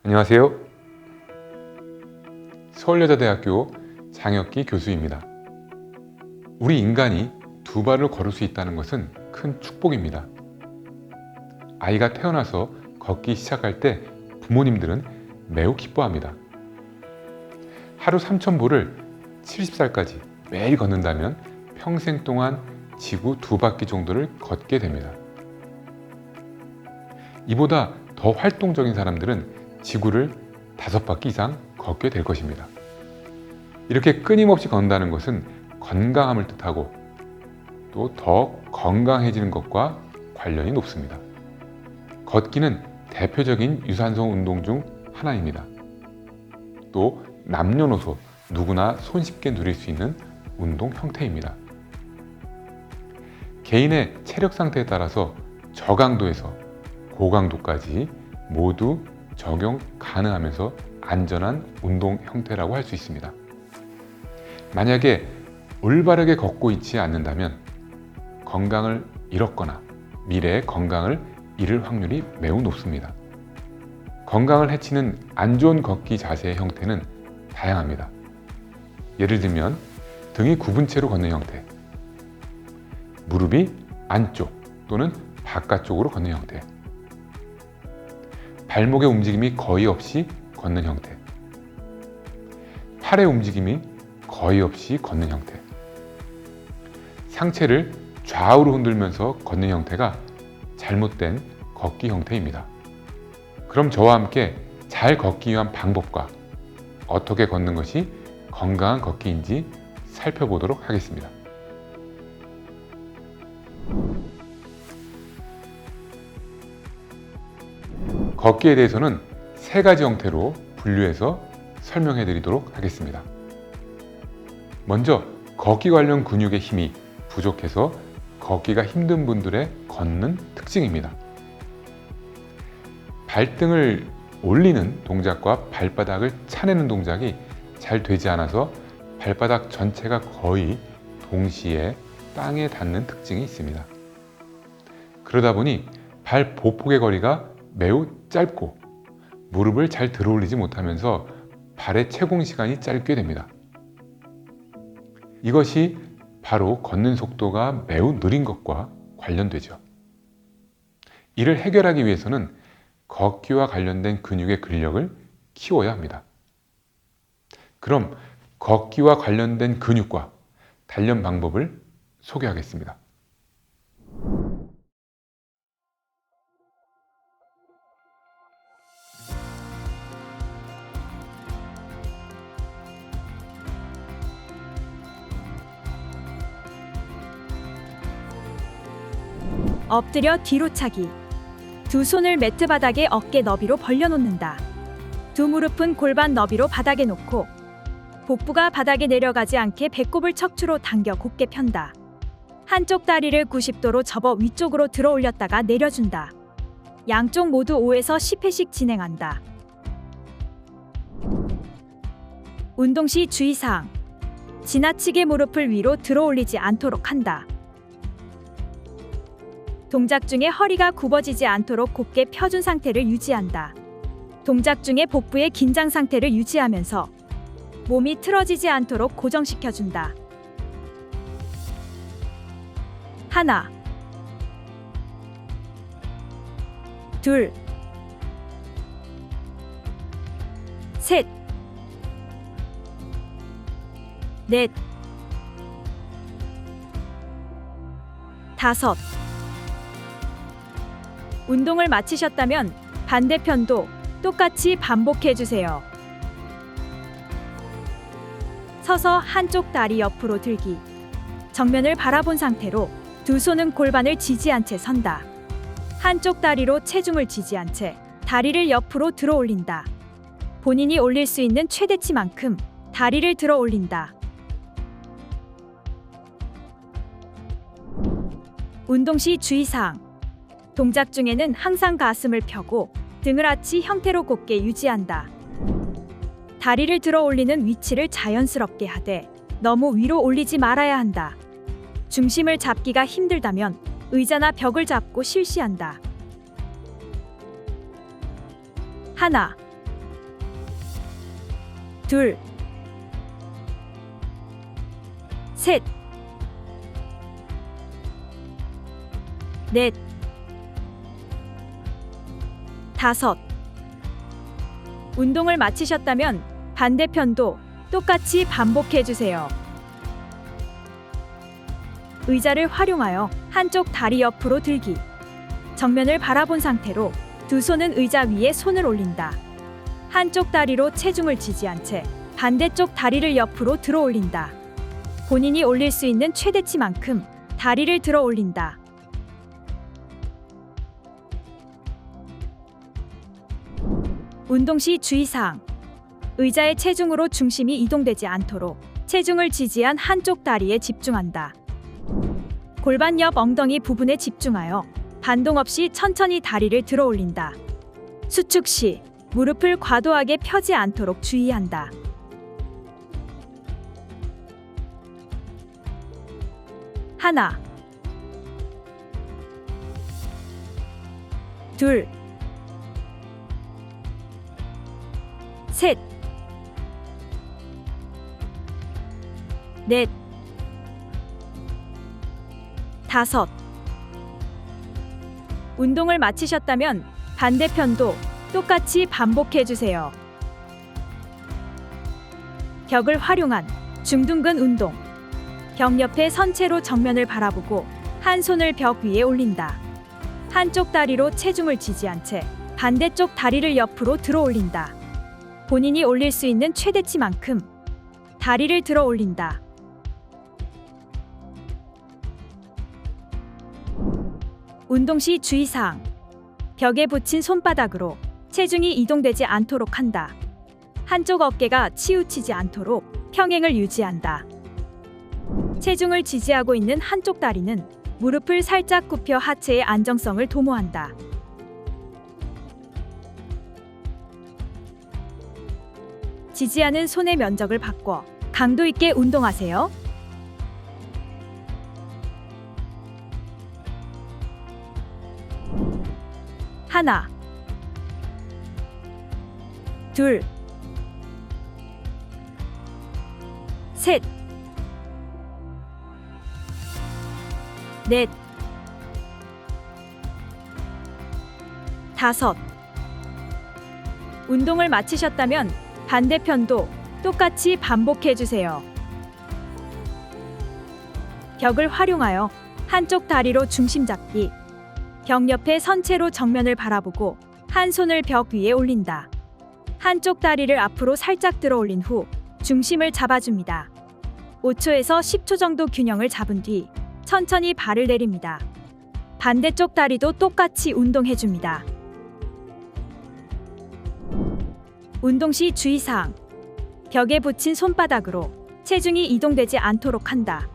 안녕하세요. 서울여자대학교 장혁기 교수입니다. 우리 인간이 두 발을 걸을 수 있다는 것은 큰 축복입니다. 아이가 태어나서 걷기 시작할 때 부모님들은 매우 기뻐합니다. 하루 3,000보를 70살까지 매일 걷는다면 평생 동안 지구 2바퀴 정도를 걷게 됩니다. 이보다 더 활동적인 사람들은 지구를 5바퀴 이상 걷게 될 것입니다. 이렇게 끊임없이 걷는다는 것은 건강함을 뜻하고 또 더 건강해지는 것과 관련이 높습니다. 걷기는 대표적인 유산소 운동 중 하나입니다. 또 남녀노소 누구나 손쉽게 누릴 수 있는 운동 형태입니다. 개인의 체력 상태에 따라서 저강도에서 고강도까지 모두 적용 가능하면서 안전한 운동 형태라고 할 수 있습니다. 만약에 올바르게 걷고 있지 않는다면 건강을 잃었거나 미래의 건강을 잃을 확률이 매우 높습니다. 건강을 해치는 안 좋은 걷기 자세의 형태는 다양합니다. 예를 들면 등이 굽은 채로 걷는 형태, 무릎이 안쪽 또는 바깥쪽으로 걷는 형태, 발목의 움직임이 거의 없이 걷는 형태, 팔의 움직임이 거의 없이 걷는 형태, 상체를 좌우로 흔들면서 걷는 형태가 잘못된 걷기 형태입니다. 그럼 저와 함께 잘 걷기 위한 방법과 어떻게 걷는 것이 건강한 걷기인지 살펴보도록 하겠습니다. 걷기에 대해서는 3가지 형태로 분류해서 설명해 드리도록 하겠습니다. 먼저 걷기 관련 근육의 힘이 부족해서 걷기가 힘든 분들의 걷는 특징입니다. 발등을 올리는 동작과 발바닥을 차내는 동작이 잘 되지 않아서 발바닥 전체가 거의 동시에 땅에 닿는 특징이 있습니다. 그러다 보니 발 보폭의 거리가 매우 짧고 무릎을 잘 들어올리지 못하면서 발의 채공 시간이 짧게 됩니다. 이것이 바로 걷는 속도가 매우 느린 것과 관련되죠. 이를 해결하기 위해서는 걷기와 관련된 근육의 근력을 키워야 합니다. 그럼 걷기와 관련된 근육과 단련 방법을 소개하겠습니다. 엎드려 뒤로 차기. 두 손을 매트 바닥에 어깨 너비로 벌려놓는다. 두 무릎은 골반 너비로 바닥에 놓고 복부가 바닥에 내려가지 않게 배꼽을 척추로 당겨 곧게 편다. 한쪽 다리를 90도로 접어 위쪽으로 들어 올렸다가 내려준다. 양쪽 모두 5에서 10회씩 진행한다. 운동 시 주의사항. 지나치게 무릎을 위로 들어 올리지 않도록 한다. 동작 중에 허리가 굽어지지 않도록 곧게 펴준 상태를 유지한다. 동작 중에 복부의 긴장 상태를 유지하면서 몸이 틀어지지 않도록 고정시켜준다. 하나, 둘, 셋, 넷, 다섯. 운동을 마치셨다면 반대편도 똑같이 반복해주세요. 서서 한쪽 다리 옆으로 들기. 정면을 바라본 상태로 두 손은 골반을 지지한 채 선다. 한쪽 다리로 체중을 지지한 채 다리를 옆으로 들어 올린다. 본인이 올릴 수 있는 최대치만큼 다리를 들어 올린다. 운동 시 주의사항. 동작 중에는 항상 가슴을 펴고 등을 아치 형태로 곧게 유지한다. 다리를 들어 올리는 위치를 자연스럽게 하되 너무 위로 올리지 말아야 한다. 중심을 잡기가 힘들다면 의자나 벽을 잡고 실시한다. 하나, 둘, 셋, 넷, 다섯. 운동을 마치셨다면 반대편도 똑같이 반복해 주세요. 의자를 활용하여 한쪽 다리 옆으로 들기. 정면을 바라본 상태로 두 손은 의자 위에 손을 올린다. 한쪽 다리로 체중을 지지한 채 반대쪽 다리를 옆으로 들어 올린다. 본인이 올릴 수 있는 최대치만큼 다리를 들어 올린다. 운동 시 주의사항. 의자의 체중으로 중심이 이동되지 않도록 체중을 지지한 한쪽 다리에 집중한다. 골반 옆 엉덩이 부분에 집중하여 반동 없이 천천히 다리를 들어 올린다. 수축 시 무릎을 과도하게 펴지 않도록 주의한다. 하나, 둘, 셋, 넷, 다섯. 운동을 마치셨다면 반대편도 똑같이 반복해 주세요. 벽을 활용한 중둔근 운동. 벽 옆에 선체로 정면을 바라보고 한 손을 벽 위에 올린다. 한쪽 다리로 체중을 지지한 채 반대쪽 다리를 옆으로 들어 올린다. 본인이 올릴 수 있는 최대치만큼 다리를 들어 올린다. 운동 시 주의사항. 벽에 붙인 손바닥으로 체중이 이동되지 않도록 한다. 한쪽 어깨가 치우치지 않도록 평행을 유지한다. 체중을 지지하고 있는 한쪽 다리는 무릎을 살짝 굽혀 하체의 안정성을 도모한다. 지지하는 손의 면적을 바꿔 강도 있게 운동하세요. 하나, 둘, 셋, 넷, 다섯. 운동을 마치셨다면 반대편도 똑같이 반복해 주세요. 벽을 활용하여 한쪽 다리로 중심 잡기. 벽 옆에 선체로 정면을 바라보고 한 손을 벽 위에 올린다. 한쪽 다리를 앞으로 살짝 들어 올린 후 중심을 잡아줍니다. 5초에서 10초 정도 균형을 잡은 뒤 천천히 발을 내립니다. 반대쪽 다리도 똑같이 운동해줍니다. 운동 시 주의사항. 벽에 붙인 손바닥으로 체중이 이동되지 않도록 한다.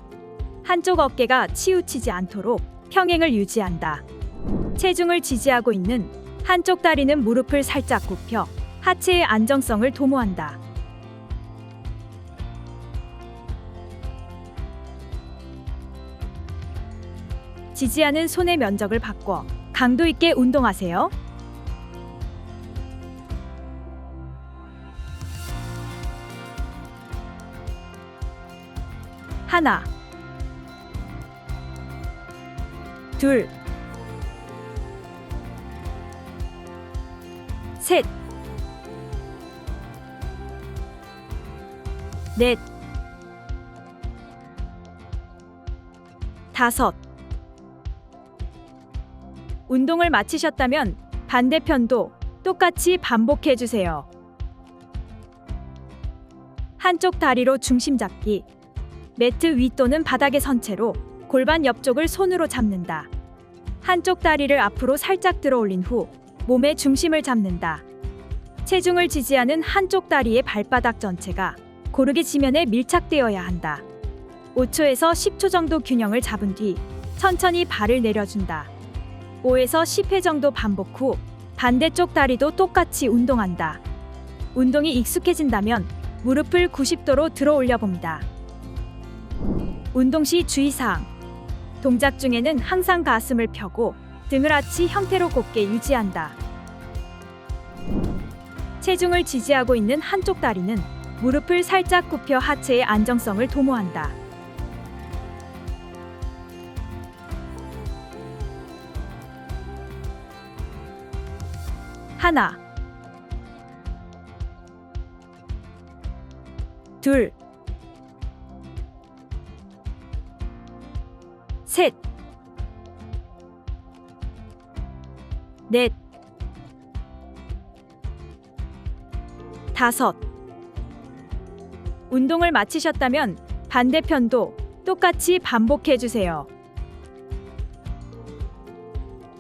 한쪽 어깨가 치우치지 않도록 평행을 유지한다. 체중을 지지하고 있는 한쪽 다리는 무릎을 살짝 굽혀 하체의 안정성을 도모한다. 지지하는 손의 면적을 바꿔 강도 있게 운동하세요. 하나, 둘, 셋, 넷, 다섯. 운동을 마치셨다면 반대편도 똑같이 반복해 주세요. 한쪽 다리로 중심 잡기. 매트 위 또는 바닥에 선 채로 골반 옆쪽을 손으로 잡는다. 한쪽 다리를 앞으로 살짝 들어 올린 후 몸의 중심을 잡는다. 체중을 지지하는 한쪽 다리의 발바닥 전체가 고르게 지면에 밀착되어야 한다. 5초에서 10초 정도 균형을 잡은 뒤 천천히 발을 내려준다. 5에서 10회 정도 반복 후 반대쪽 다리도 똑같이 운동한다. 운동이 익숙해진다면 무릎을 90도로 들어 올려 봅니다. 운동 시 주의사항. 동작 중에는 항상 가슴을 펴고 등을 아치 형태로 곧게 유지한다. 체중을 지지하고 있는 한쪽 다리는 무릎을 살짝 굽혀 하체의 안정성을 도모한다. 하나, 둘, 셋, 넷, 다섯. 운동을 마치셨다면 반대편도 똑같이 반복해 주세요.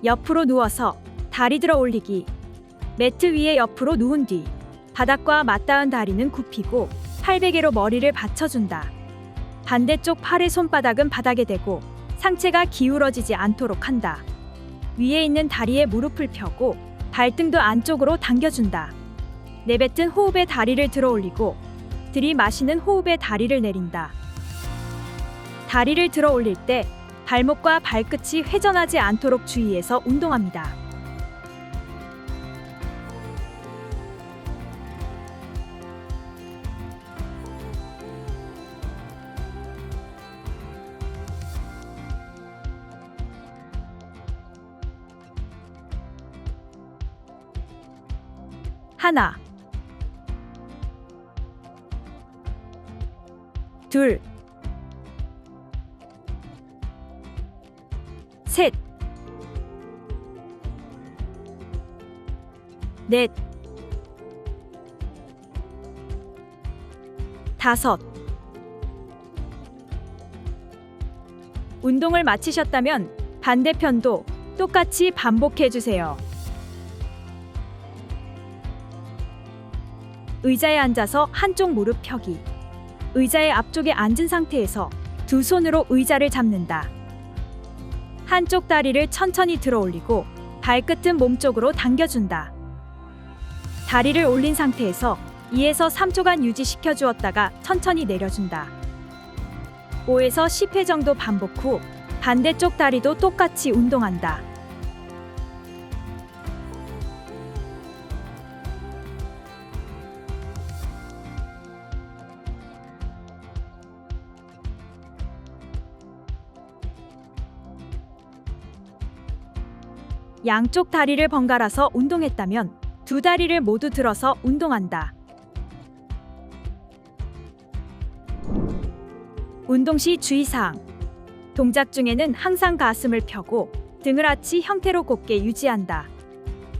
옆으로 누워서 다리 들어 올리기. 매트 위에 옆으로 누운 뒤 바닥과 맞닿은 다리는 굽히고 팔베개로 머리를 받쳐준다. 반대쪽 팔의 손바닥은 바닥에 대고 상체가 기울어지지 않도록 한다. 위에 있는 다리에 무릎을 펴고 발등도 안쪽으로 당겨준다. 내뱉은 호흡에 다리를 들어 올리고 들이마시는 호흡에 다리를 내린다. 다리를 들어 올릴 때 발목과 발끝이 회전하지 않도록 주의해서 운동합니다. 하나, 둘, 셋, 넷, 다섯. 운동을 마치셨다면 반대편도 똑같이 반복해 주세요. 의자에 앉아서 한쪽 무릎 펴기. 의자의 앞쪽에 앉은 상태에서 두 손으로 의자를 잡는다. 한쪽 다리를 천천히 들어 올리고 발끝은 몸쪽으로 당겨준다. 다리를 올린 상태에서 2에서 3초간 유지시켜 주었다가 천천히 내려준다. 5에서 10회 정도 반복 후 반대쪽 다리도 똑같이 운동한다. 양쪽 다리를 번갈아서 운동했다면 두 다리를 모두 들어서 운동한다. 운동 시 주의사항. 동작 중에는 항상 가슴을 펴고 등을 아치 형태로 곧게 유지한다.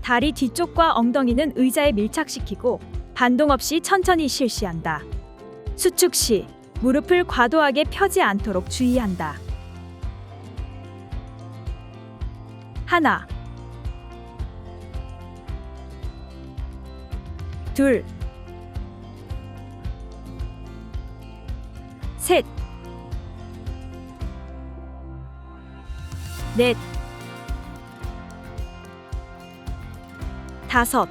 다리 뒤쪽과 엉덩이는 의자에 밀착시키고 반동 없이 천천히 실시한다. 수축 시 무릎을 과도하게 펴지 않도록 주의한다. 하나, 둘, 셋, 넷, 다섯.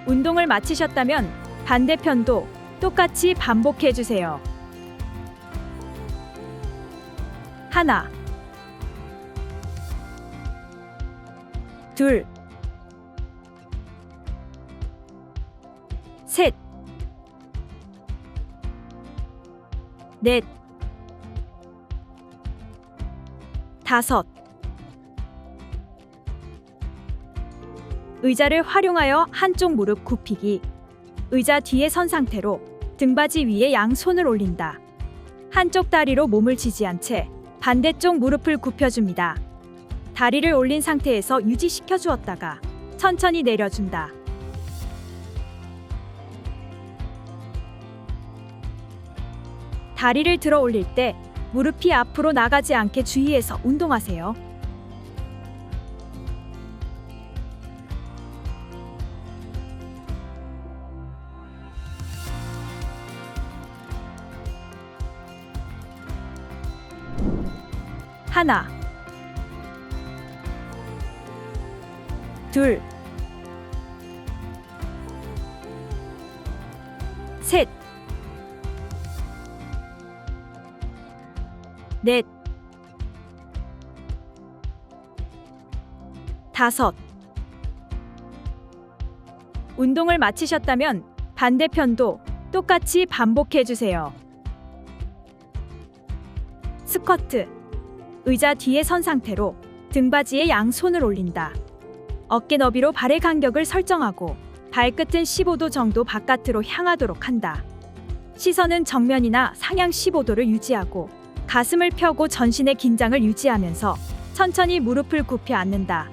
운동을 마치셨다면 반대편도 똑같이 반복해 주세요. 하나, 둘, 셋, 넷, 다섯. 의자를 활용하여 한쪽 무릎 굽히기. 의자 뒤에 선 상태로 등받이 위에 양손을 올린다. 한쪽 다리로 몸을 지지한 채 반대쪽 무릎을 굽혀줍니다. 다리를 올린 상태에서 유지시켜 주었다가 천천히 내려준다. 다리를 들어 올릴 때 무릎이 앞으로 나가지 않게 주의해서 운동하세요. 하나, 둘, 셋, 넷, 다섯. 운동을 마치셨다면 반대편도 똑같이 반복해 주세요. 스쿼트. 의자 뒤에 선 상태로 등받이에 양손을 올린다. 어깨 너비로 발의 간격을 설정하고 발끝은 15도 정도 바깥으로 향하도록 한다. 시선은 정면이나 상향 15도를 유지하고 가슴을 펴고 전신의 긴장을 유지하면서 천천히 무릎을 굽혀 앉는다.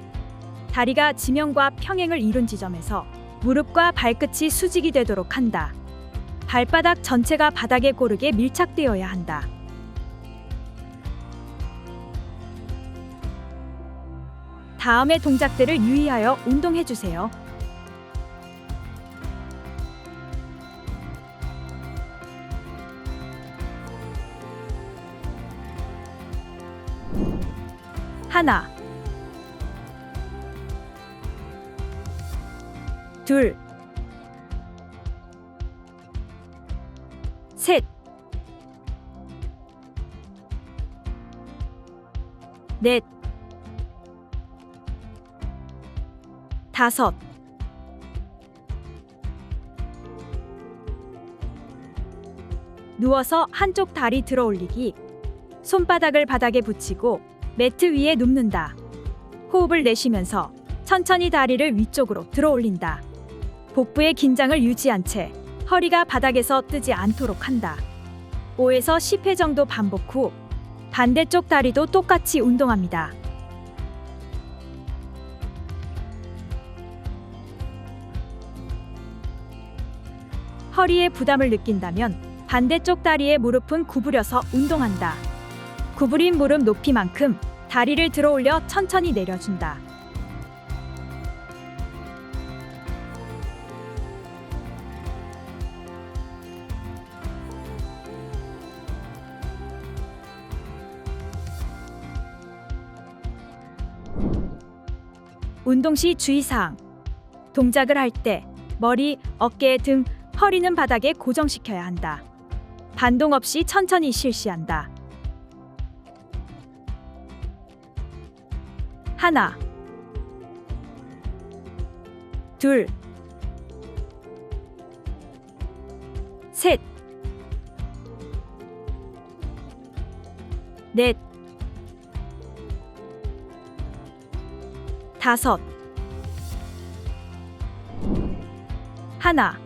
다리가 지면과 평행을 이룬 지점에서 무릎과 발끝이 수직이 되도록 한다. 발바닥 전체가 바닥에 고르게 밀착되어야 한다. 다음의 동작들을 유의하여 운동해 주세요. 하나, 둘, 셋, 넷, 다섯. 누워서 한쪽 다리 들어 올리기. 손바닥을 바닥에 붙이고 매트 위에 눕는다. 호흡을 내쉬면서 천천히 다리를 위쪽으로 들어 올린다. 복부의 긴장을 유지한 채 허리가 바닥에서 뜨지 않도록 한다. 5에서 10회 정도 반복 후 반대쪽 다리도 똑같이 운동합니다. 허리에 부담을 느낀다면 반대쪽 다리의 무릎은 구부려서 운동한다. 구부린 무릎 높이만큼 다리를 들어 올려 천천히 내려준다. 운동 시 주의사항. 동작을 할 때 머리, 어깨, 등, 허리는 바닥에 고정시켜야 한다. 반동 없이 천천히 실시한다. 하나, 둘, 셋, 넷, 다섯. 하나,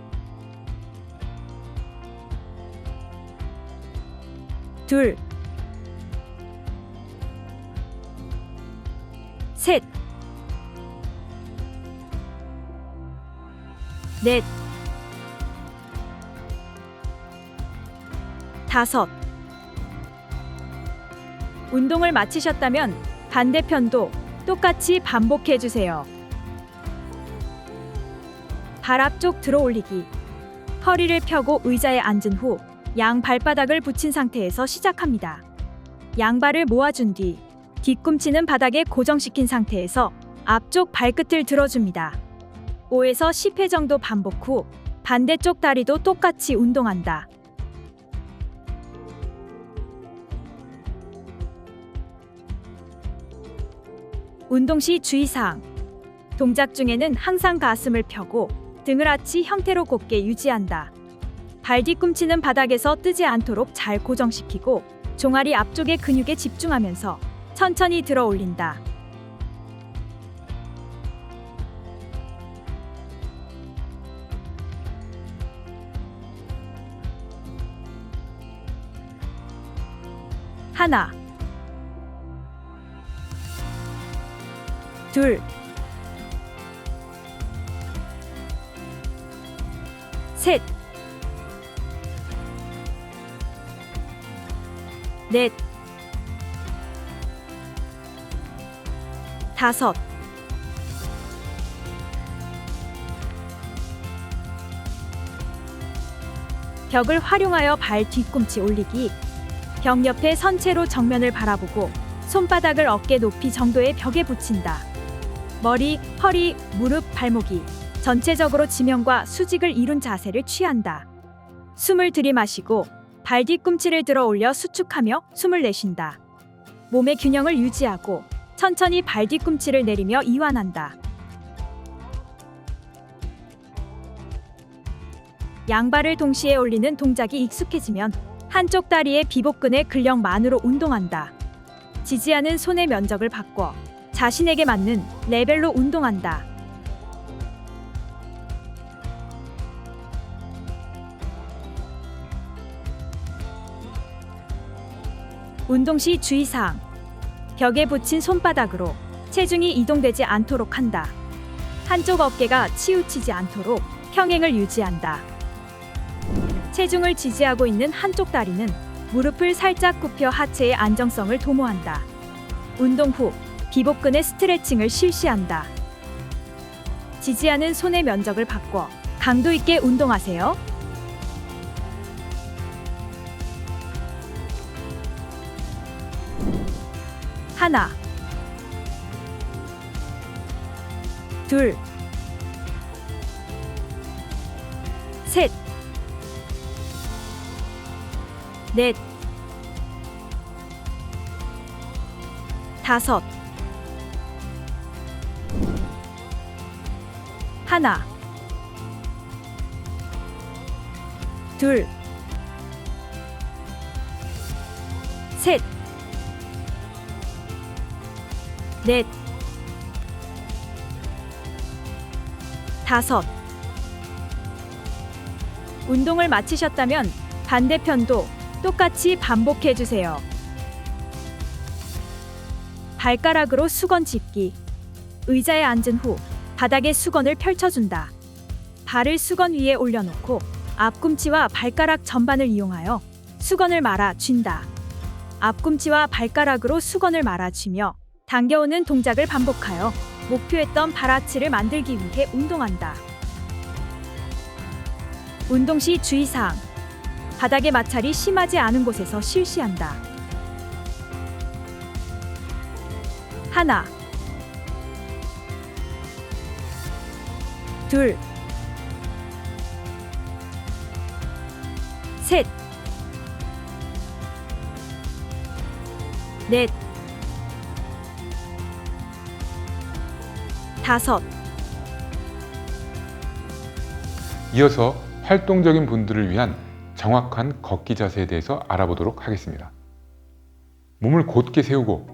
둘, 셋, 넷, 다섯. 운동을 마치셨다면 반대편도 똑같이 반복해 주세요. 발 앞쪽 들어 올리기. 허리를 펴고 의자에 앉은 후 양 발바닥을 붙인 상태에서 시작합니다. 양발을 모아준 뒤 뒤꿈치는 바닥에 고정시킨 상태에서 앞쪽 발끝을 들어줍니다. 5에서 10회 정도 반복 후 반대쪽 다리도 똑같이 운동한다. 운동 시 주의사항. 동작 중에는 항상 가슴을 펴고 등을 아치 형태로 곧게 유지한다. 발 뒤꿈치는 바닥에서 뜨지 않도록 잘 고정시키고 종아리 앞쪽의 근육에 집중하면서 천천히 들어 올린다. 하나, 둘, 셋, 넷, 다섯. 벽을 활용하여 발 뒤꿈치 올리기. 벽 옆에 선체로 정면을 바라보고 손바닥을 어깨 높이 정도의 벽에 붙인다. 머리, 허리, 무릎, 발목이 전체적으로 지면과 수직을 이룬 자세를 취한다. 숨을 들이마시고 발 뒤꿈치를 들어 올려 수축하며 숨을 내쉰다. 몸의 균형을 유지하고 천천히 발 뒤꿈치를 내리며 이완한다. 양발을 동시에 올리는 동작이 익숙해지면 한쪽 다리의 비복근의 근력만으로 운동한다. 지지하는 손의 면적을 바꿔 자신에게 맞는 레벨로 운동한다. 운동 시 주의사항. 벽에 붙인 손바닥으로 체중이 이동되지 않도록 한다. 한쪽 어깨가 치우치지 않도록 평행을 유지한다. 체중을 지지하고 있는 한쪽 다리는 무릎을 살짝 굽혀 하체의 안정성을 도모한다. 운동 후 비복근의 스트레칭을 실시한다. 지지하는 손의 면적을 바꿔 강도 있게 운동하세요. 하나, 둘, 셋, 넷, 다섯, 하나, 둘, 셋, 넷, 다섯. 운동을 마치셨다면 반대편도 똑같이 반복해 주세요. 발가락으로 수건 짚기. 의자에 앉은 후 바닥에 수건을 펼쳐준다. 발을 수건 위에 올려놓고 앞꿈치와 발가락 전반을 이용하여 수건을 말아 쥔다. 앞꿈치와 발가락으로 수건을 말아 쥐며 당겨오는 동작을 반복하여 목표했던 발아치를 만들기 위해 운동한다. 운동 시 주의사항. 바닥의 마찰이 심하지 않은 곳에서 실시한다. 하나, 둘, 셋, 넷, 다섯. 이어서 활동적인 분들을 위한 정확한 걷기 자세에 대해서 알아보도록 하겠습니다. 몸을 곧게 세우고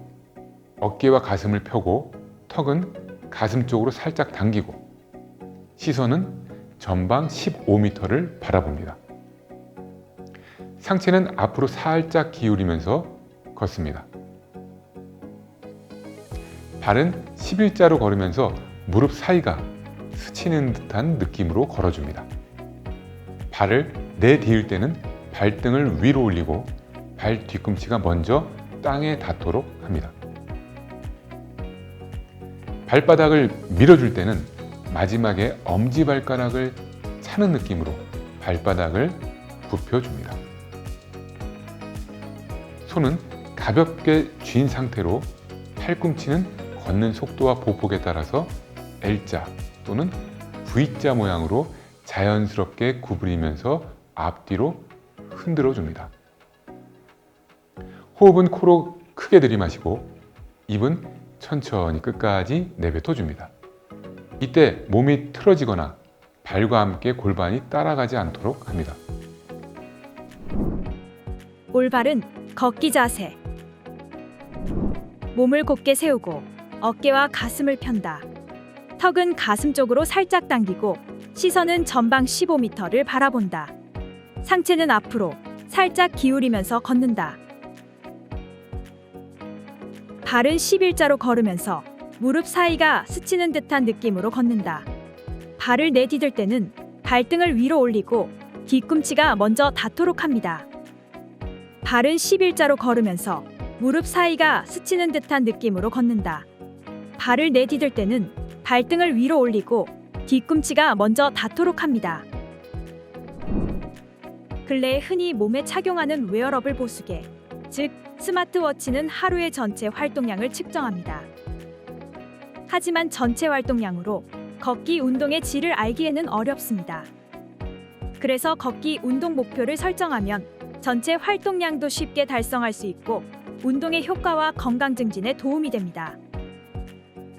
어깨와 가슴을 펴고 턱은 가슴 쪽으로 살짝 당기고 시선은 전방 15m를 바라봅니다. 상체는 앞으로 살짝 기울이면서 걷습니다. 발은 11자로 걸으면서 무릎 사이가 스치는 듯한 느낌으로 걸어줍니다. 발을 내디딜 때는 발등을 위로 올리고 발 뒤꿈치가 먼저 땅에 닿도록 합니다. 발바닥을 밀어줄 때는 마지막에 엄지발가락을 차는 느낌으로 발바닥을 굽혀줍니다. 손은 가볍게 쥔 상태로 팔꿈치는 걷는 속도와 보폭에 따라서 L자 또는 V자 모양으로 자연스럽게 구부리면서 앞뒤로 흔들어 줍니다. 호흡은 코로 크게 들이마시고 입은 천천히 끝까지 내뱉어 줍니다. 이때 몸이 틀어지거나 발과 함께 골반이 따라가지 않도록 합니다. 올바른 걷기 자세. 몸을 곧게 세우고 어깨와 가슴을 편다. 턱은 가슴 쪽으로 살짝 당기고 시선은 전방 15m를 바라본다. 상체는 앞으로 살짝 기울이면서 걷는다. 발은 11자로 걸으면서 무릎 사이가 스치는 듯한 느낌으로 걷는다. 발을 내디딜 때는 발등을 위로 올리고 뒤꿈치가 먼저 닿도록 합니다. 발은 11자로 걸으면서 무릎 사이가 스치는 듯한 느낌으로 걷는다. 발을 내디딜 때는 발등을 위로 올리고 뒤꿈치가 먼저 닿도록 합니다. 근래에 흔히 몸에 착용하는 웨어러블 보수계, 즉 스마트워치는 하루의 전체 활동량을 측정합니다. 하지만 전체 활동량으로 걷기 운동의 질을 알기에는 어렵습니다. 그래서 걷기 운동 목표를 설정하면 전체 활동량도 쉽게 달성할 수 있고 운동의 효과와 건강 증진에 도움이 됩니다.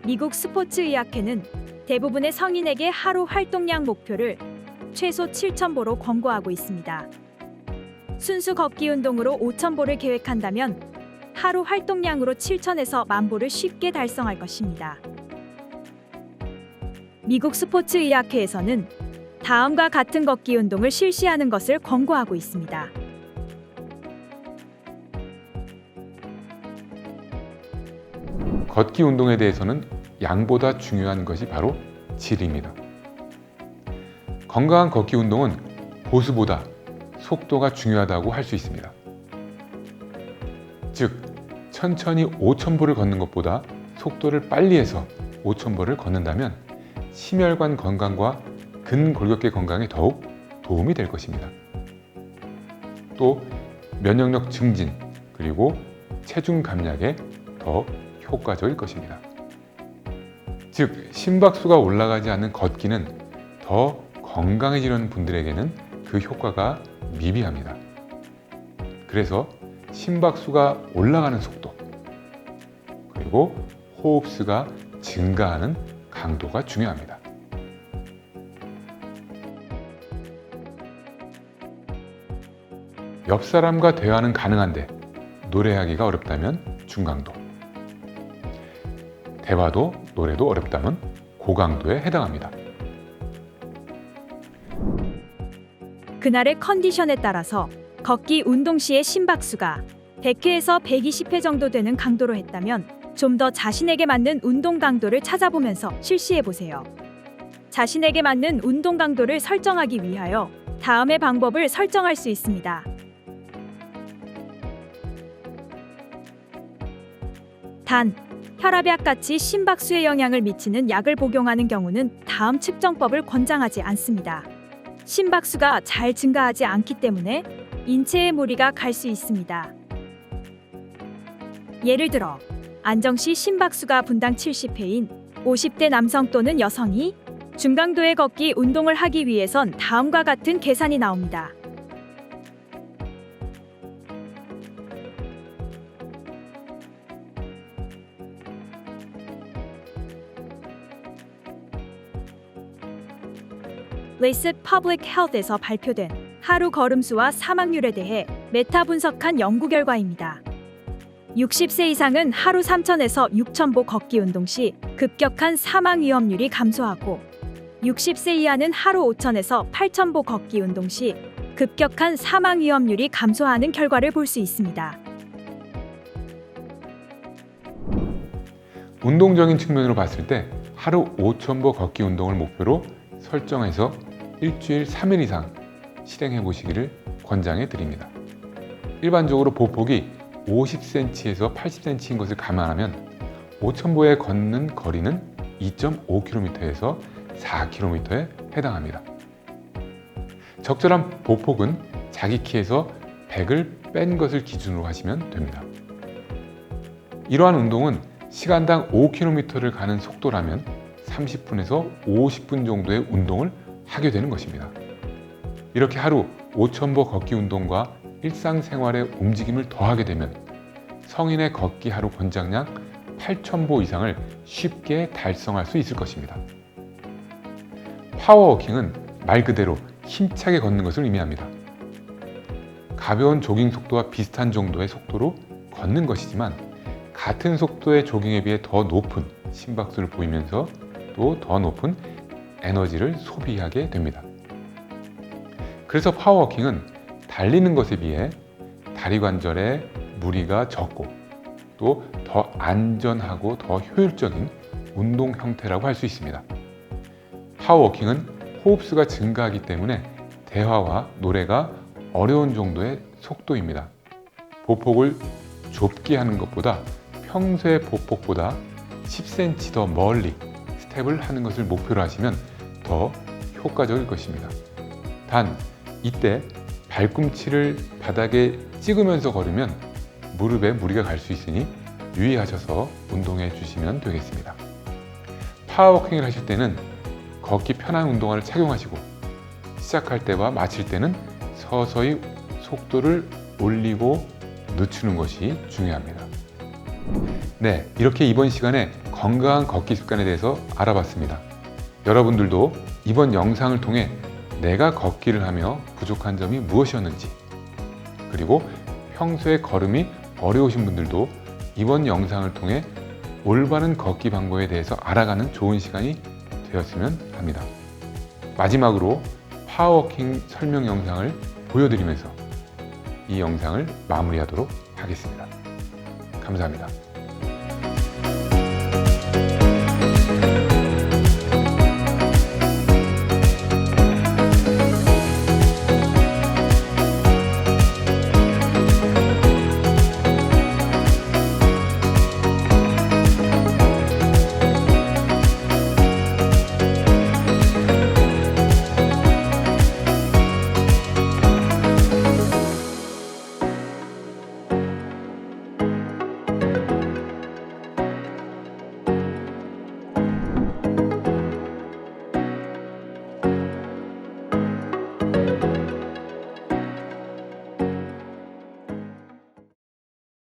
미국 스포츠의학회는 대부분의 성인에게 하루 활동량 목표를 최소 7,000보로 권고하고 있습니다. 순수 걷기 운동으로 5,000보를 계획한다면 하루 활동량으로 7,000에서 10,000보를 쉽게 달성할 것입니다. 미국 스포츠의학회에서는 다음과 같은 걷기 운동을 실시하는 것을 권고하고 있습니다. 걷기 운동에 대해서는 양보다 중요한 것이 바로 질입니다. 건강한 걷기 운동은 보수보다 속도가 중요하다고 할 수 있습니다. 즉, 천천히 5,000보를 걷는 것보다 속도를 빨리 해서 5,000보를 걷는다면 심혈관 건강과 근골격계 건강에 더욱 도움이 될 것입니다. 또 면역력 증진 그리고 체중 감량에 더 효과적일 것입니다. 즉, 심박수가 올라가지 않는 걷기는 더 건강해지려는 분들에게는 그 효과가 미비합니다. 그래서 심박수가 올라가는 속도 그리고 호흡수가 증가하는 강도가 중요합니다. 옆 사람과 대화는 가능한데 노래하기가 어렵다면 중강도, 대화도 노래도 어렵다면 고강도에 해당합니다. 그날의 컨디션에 따라서 걷기 운동 시의 심박수가 100회에서 120회 정도 되는 강도로 했다면 좀 더 자신에게 맞는 운동 강도를 찾아보면서 실시해 보세요. 자신에게 맞는 운동 강도를 설정하기 위하여 다음의 방법을 설정할 수 있습니다. 단, 혈압약같이 심박수에 영향을 미치는 약을 복용하는 경우는 다음 측정법을 권장하지 않습니다. 심박수가 잘 증가하지 않기 때문에 인체에 무리가 갈 수 있습니다. 예를 들어 안정시 심박수가 분당 70회인 50대 남성 또는 여성이 중강도의 걷기 운동을 하기 위해선 다음과 같은 계산이 나옵니다. 레이셋 퍼블릭 헬스에서 발표된 하루 걸음수와 사망률에 대해 메타 분석한 연구 결과입니다. 60세 이상은 하루 3,000에서 6,000보 걷기 운동 시 급격한 사망 위험률이 감소하고 60세 이하는 하루 5,000에서 8,000보 걷기 운동 시 급격한 사망 위험률이 감소하는 결과를 볼 수 있습니다. 운동적인 측면으로 봤을 때 하루 5,000보 걷기 운동을 목표로 설정해서 일주일 3일 이상 실행해 보시기를 권장해 드립니다. 일반적으로 보폭이 50cm에서 80cm인 것을 감안하면 5,000보에 걷는 거리는 2.5km에서 4km에 해당합니다. 적절한 보폭은 자기 키에서 100을 뺀 것을 기준으로 하시면 됩니다. 이러한 운동은 시간당 5km를 가는 속도라면 30분에서 50분 정도의 운동을 하게 되는 것입니다. 이렇게 하루 5,000보 걷기 운동과 일상생활의 움직임을 더하게 되면 성인의 걷기 하루 권장량 8,000보 이상을 쉽게 달성할 수 있을 것입니다. 파워워킹은 말 그대로 힘차게 걷는 것을 의미합니다. 가벼운 조깅 속도와 비슷한 정도의 속도로 걷는 것이지만 같은 속도의 조깅에 비해 더 높은 심박수를 보이면서 또 더 높은 에너지를 소비하게 됩니다. 그래서 파워워킹은 달리는 것에 비해 다리 관절에 무리가 적고 또 더 안전하고 더 효율적인 운동 형태라고 할 수 있습니다. 파워워킹은 호흡수가 증가하기 때문에 대화와 노래가 어려운 정도의 속도입니다. 보폭을 좁게 하는 것보다 평소의 보폭보다 10cm 더 멀리 스텝을 하는 것을 목표로 하시면 더 효과적일 것입니다. 단, 이때 발꿈치를 바닥에 찍으면서 걸으면 무릎에 무리가 갈 수 있으니 유의하셔서 운동해 주시면 되겠습니다. 파워워킹을 하실 때는 걷기 편한 운동화를 착용하시고 시작할 때와 마칠 때는 서서히 속도를 올리고 늦추는 것이 중요합니다. 네, 이렇게 이번 시간에 건강한 걷기 습관에 대해서 알아봤습니다. 여러분들도 이번 영상을 통해 내가 걷기를 하며 부족한 점이 무엇이었는지, 그리고 평소에 걸음이 어려우신 분들도 이번 영상을 통해 올바른 걷기 방법에 대해서 알아가는 좋은 시간이 되었으면 합니다. 마지막으로 파워워킹 설명 영상을 보여드리면서 이 영상을 마무리하도록 하겠습니다. 감사합니다.